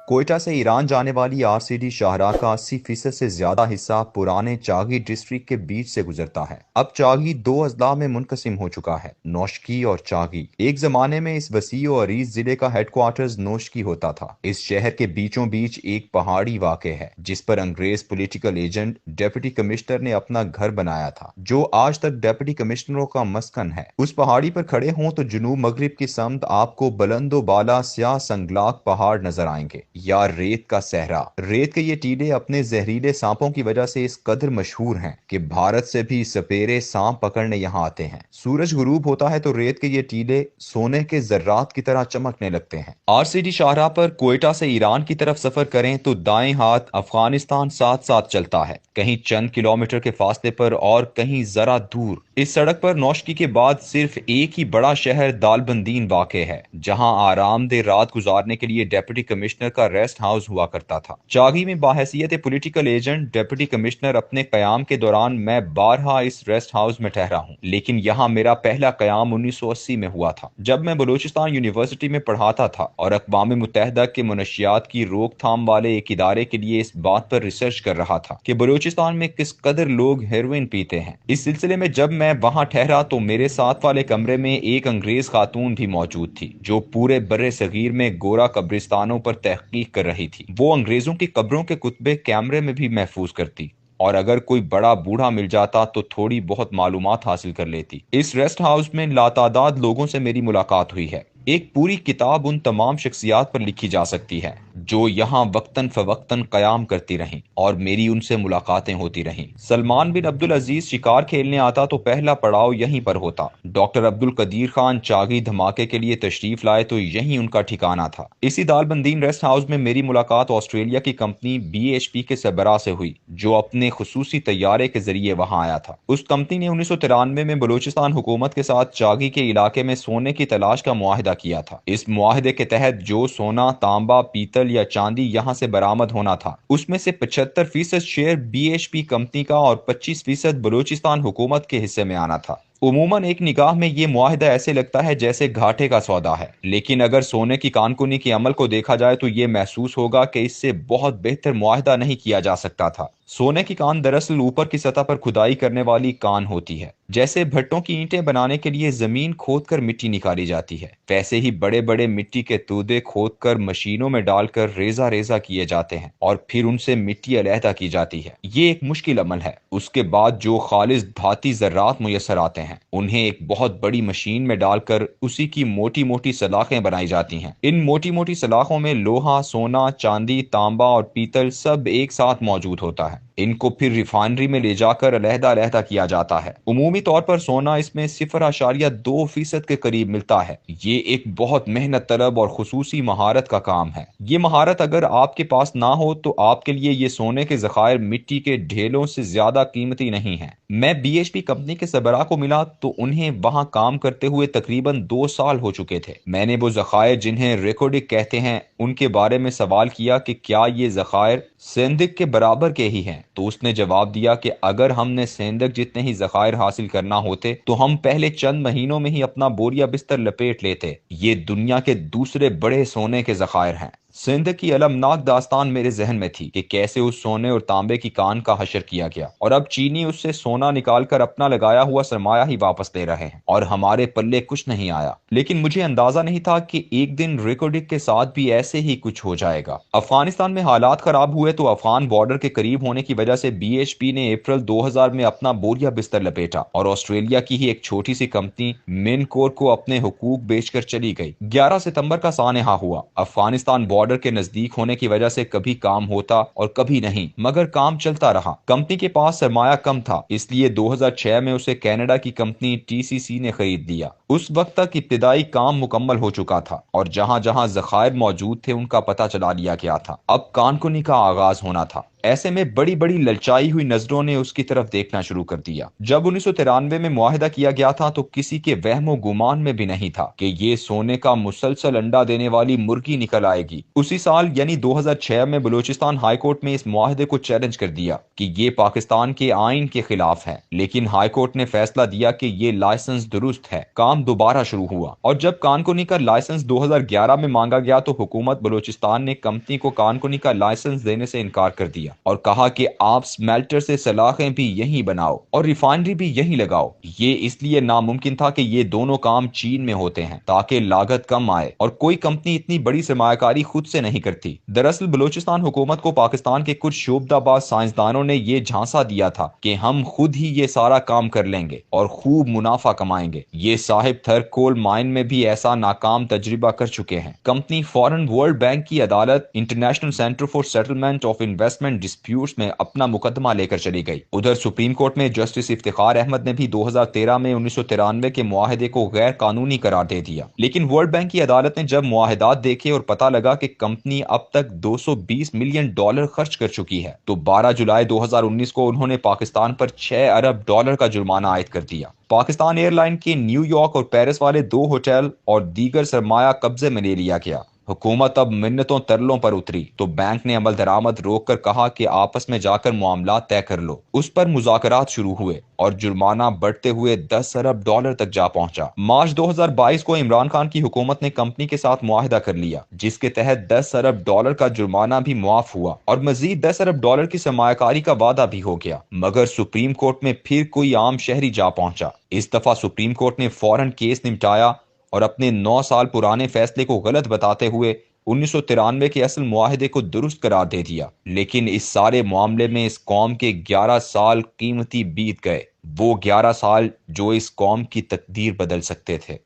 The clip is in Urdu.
کوئٹہ سے ایران جانے والی RCD شاہراہ کا 80% سے زیادہ حصہ پرانے چاگی ڈسٹرکٹ کے بیچ سے گزرتا ہے۔ اب چاگی دو اضلاع میں منقسم ہو چکا ہے، نوشکی اور چاگی۔ ایک زمانے میں اس وسیع و عریض ضلع کا ہیڈ کوارٹرز نوشکی ہوتا تھا۔ اس شہر کے بیچوں بیچ ایک پہاڑی واقع ہے جس پر انگریز پولیٹیکل ایجنٹ ڈیپٹی کمشنر نے اپنا گھر بنایا تھا، جو آج تک ڈیپٹی کمشنروں کا مسکن ہے۔ اس پہاڑی پر کھڑے ہوں تو جنوب مغرب کی سمت آپ کو بلند و بالا سیاہ سنگلاخ پہاڑ نظر آئیں گے یا ریت کا صحرا۔ ریت کے یہ ٹیلے اپنے زہریلے سانپوں کی وجہ سے اس قدر مشہور ہیں کہ بھارت سے بھی سپیرے سانپ پکڑنے یہاں آتے ہیں۔ سورج غروب ہوتا ہے تو ریت کے یہ ٹیلے سونے کے ذرات کی طرح چمکنے لگتے ہیں۔ RCD شاہراہ پر کوئٹہ سے ایران کی طرف سفر کریں تو دائیں ہاتھ افغانستان ساتھ ساتھ چلتا ہے، کہیں چند کلومیٹر کے فاصلے پر اور کہیں ذرا دور۔ اس سڑک پر نوشکی کے بعد صرف ایک ہی بڑا شہر دالبندین واقع ہے، جہاں آرام دہ رات گزارنے کے لیے ڈیپٹی کمشنر کا ریسٹ ہاؤس ہوا کرتا تھا۔ چاگی میں باحیثیت پولیٹیکل ایجنٹ ڈیپٹی کمشنر اپنے قیام کے دوران میں بارہا اس ریسٹ ہاؤس میں ٹھہرا ہوں، لیکن یہاں میرا پہلا قیام 1980 میں ہوا تھا، جب میں بلوچستان یونیورسٹی میں پڑھاتا تھا اور اقوام متحدہ کے منشیات کی روک تھام والے ایک ادارے کے لیے اس بات پر ریسرچ کر رہا تھا کہ بلوچستان میں کس قدر لوگ ہیروئن پیتے ہیں۔ اس سلسلے میں جب میں وہاں ٹھہرا تو میرے ساتھ والے کمرے میں ایک انگریز خاتون بھی موجود تھی، جو پورے برِ صغیر میں گورا قبرستانوں پر تحقیق کر رہی تھی۔ وہ انگریزوں کی قبروں کے کتبے کیمرے میں بھی محفوظ کرتی، اور اگر کوئی بڑا بوڑھا مل جاتا تو تھوڑی بہت معلومات حاصل کر لیتی۔ اس ریسٹ ہاؤس میں لاتعداد لوگوں سے میری ملاقات ہوئی ہے۔ ایک پوری کتاب ان تمام شخصیات پر لکھی جا سکتی ہے جو یہاں وقتاً فوقتاً قیام کرتی رہیں، اور میری ان سے ملاقاتیں ہوتی رہیں۔ سلمان بن عبدالعزیز شکار کھیلنے آتا تو پہلا پڑاؤ یہیں پر ہوتا۔ ڈاکٹر عبدالقدیر خان چاگی دھماکے کے لیے تشریف لائے تو یہیں ان کا ٹھکانہ تھا۔ اسی دالبندین ریسٹ ہاؤس میں میری ملاقات آسٹریلیا کی کمپنی BHP کے سربراہ سے ہوئی، جو اپنے خصوصی طیارے کے ذریعے وہاں آیا تھا۔ اس کمپنی نے 1993 میں بلوچستان حکومت کے ساتھ چاگی کے علاقے میں سونے کی تلاش کا معاہدہ کیا تھا۔ اس معاہدے کے تحت جو سونا، تانبا، پیتل یا چاندی یہاں سے برآمد ہونا تھا، اس میں سے 75% شیئر BHP کمپنی کا اور 25% بلوچستان حکومت کے حصے میں آنا تھا۔ عموماً ایک نگاہ میں یہ معاہدہ ایسے لگتا ہے جیسے گھاٹے کا سودا ہے، لیکن اگر سونے کی کانکنی کے عمل کو دیکھا جائے تو یہ محسوس ہوگا کہ اس سے بہت بہتر معاہدہ نہیں کیا جا سکتا تھا۔ سونے کی کان دراصل اوپر کی سطح پر کھدائی کرنے والی کان ہوتی ہے۔ جیسے بھٹوں کی اینٹیں بنانے کے لیے زمین کھود کر مٹی نکالی جاتی ہے، ویسے ہی بڑے بڑے مٹی کے تودے کھود کر مشینوں میں ڈال کر ریزہ ریزہ کیے جاتے ہیں اور پھر ان سے مٹی علیحدہ کی جاتی ہے۔ یہ ایک مشکل عمل ہے۔ اس کے بعد جو خالص دھاتی ذرات میسر آتے ہیں، انہیں ایک بہت بڑی مشین میں ڈال کر اسی کی موٹی موٹی سلاخیں بنائی جاتی ہیں۔ ان موٹی موٹی سلاخوں میں لوہا، سونا، چاندی، تانبا اور پیتل سب ایک ساتھ موجود ہوتا ہے۔ ان کو پھر ریفائنری میں لے جا کر علیحدہ علیحدہ کیا جاتا ہے۔ عمومی طور پر سونا اس میں 0.2% کے قریب ملتا ہے۔ یہ ایک بہت محنت طلب اور خصوصی مہارت کا کام ہے۔ یہ مہارت اگر آپ کے پاس نہ ہو تو آپ کے لیے یہ سونے کے ذخائر مٹی کے ڈھیلوں سے زیادہ قیمتی نہیں ہیں۔ میں BHP کمپنی کے سربراہ کو ملا تو انہیں وہاں کام کرتے ہوئے تقریباً 2 سال ہو چکے تھے۔ میں نے وہ ذخائر جنہیں ریکارڈک کہتے ہیں ان کے بارے میں سوال کیا کہ کیا یہ ذخائر سیندک کے برابر کے ہی ہیں، تو اس نے جواب دیا کہ اگر ہم نے سیندک جتنے ہی ذخائر حاصل کرنا ہوتے تو ہم پہلے چند مہینوں میں ہی اپنا بوریا بستر لپیٹ لیتے۔ یہ دنیا کے دوسرے بڑے سونے کے ذخائر ہیں۔ سندھ کی المناک داستان میرے ذہن میں تھی کہ کیسے اس سونے اور تانبے کی کان کا حشر کیا گیا، اور اب چینی اس سے سونا نکال کر اپنا لگایا ہوا سرمایہ ہی واپس لے رہے ہیں، اور ہمارے پلے کچھ نہیں آیا۔ لیکن مجھے اندازہ نہیں تھا کہ ایک دن ریکارڈک کے ساتھ بھی ایسے ہی کچھ ہو جائے گا۔ افغانستان میں حالات خراب ہوئے تو افغان بارڈر کے قریب ہونے کی وجہ سے BHP نے اپریل 2000 میں اپنا بوریا بستر لپیٹا اور آسٹریلیا کی ہی ایک چھوٹی سی کمپنی مینکور کو اپنے حقوق بیچ کر چلی گئی۔ 11 ستمبر کا سانحہ ہوا۔ افغانستان بارڈر کے نزدیک ہونے کی وجہ سے کبھی کام ہوتا اور کبھی نہیں، مگر کام چلتا رہا۔ کمپنی کے پاس سرمایہ کم تھا، اس لیے 2006 میں اسے کینیڈا کی کمپنی TCC نے خرید لیا۔ اس وقت تک ابتدائی کام مکمل ہو چکا تھا اور جہاں جہاں ذخائر موجود تھے ان کا پتہ چلا لیا گیا تھا۔ اب کانکنی کا آغاز ہونا تھا۔ ایسے میں بڑی بڑی للچائی ہوئی نظروں نے اس کی طرف دیکھنا شروع کر دیا۔ جب 1993 میں معاہدہ کیا گیا تھا تو کسی کے وہم و گمان میں بھی نہیں تھا کہ یہ سونے کا مسلسل انڈا دینے والی مرغی نکل آئے گی۔ اسی سال یعنی 2006 میں بلوچستان ہائی کورٹ میں اس معاہدے کو چیلنج کر دیا کہ یہ پاکستان کے آئین کے خلاف ہے، لیکن ہائی کورٹ نے فیصلہ دیا کہ یہ لائسنس درست ہے۔ کام دوبارہ شروع ہوا اور جب کانکنی کا لائسنس 2011 میں مانگا گیا تو حکومت بلوچستان نے کمپنی کو کانکنی کا لائسنس دینے سے انکار کر دیا اور کہا کہ آپ سمیلٹر سے سلاخیں بھی یہیں بناؤ اور ریفائنری بھی یہیں لگاؤ۔ یہ اس لیے ناممکن تھا کہ یہ دونوں کام چین میں ہوتے ہیں تاکہ لاگت کم آئے اور کوئی کمپنی اتنی بڑی سرمایہ کاری خود سے نہیں کرتی۔ دراصل بلوچستان حکومت کو پاکستان کے کچھ شعبدہ باز سائنسدانوں نے یہ جھانسا دیا تھا کہ ہم خود ہی یہ سارا کام کر لیں گے اور خوب منافع کمائیں گے۔ یہ صاحب تھر کول مائن میں بھی ایسا ناکام تجربہ کر چکے ہیں۔ کمپنی فوراً ورلڈ بینک کی عدالت international centre for settlement of investment disputes میں اپنا مقدمہ لے کر چلی گئی۔ ادھر سپریم کورٹ میں جسٹس افتخار احمد نے بھی 2013 میں 1993 کے معاہدے کو غیر قانونی قرار دے دیا، لیکن ورلڈ بینک کی عدالت نے جب معاہدات دیکھے اور پتہ لگا کہ کمپنی اب تک $220 ملین خرچ کر چکی ہے تو 12 جولائی 2019 کو انہوں نے پاکستان پر $6 ارب کا جرمانہ عائد کر دیا۔ پاکستان ایئر لائن کے نیو یارک اور پیرس والے 2 ہوٹل اور دیگر سرمایہ قبضے میں لے لیا گیا۔ حکومت اب منتوں ترلوں پر اتری تو بینک نے عمل درآمد روک کر کہا کہ آپس میں جا کر معاملات طے کر لو۔ اس پر مذاکرات شروع ہوئے اور جرمانہ بڑھتے ہوئے $10 ارب تک جا پہنچا۔ مارچ 2022 کو عمران خان کی حکومت نے کمپنی کے ساتھ معاہدہ کر لیا جس کے تحت $10 ارب کا جرمانہ بھی معاف ہوا اور مزید $10 ارب کی سرمایہ کاری کا وعدہ بھی ہو گیا، مگر سپریم کورٹ میں پھر کوئی عام شہری جا پہنچا۔ اس دفعہ سپریم کورٹ نے فوراً کیس نمٹایا اور اپنے 9 سال پرانے فیصلے کو غلط بتاتے ہوئے 1993 کے اصل معاہدے کو درست قرار دے دیا۔ لیکن اس سارے معاملے میں اس قوم کے 11 سال قیمتی بیت گئے، وہ 11 سال جو اس قوم کی تقدیر بدل سکتے تھے۔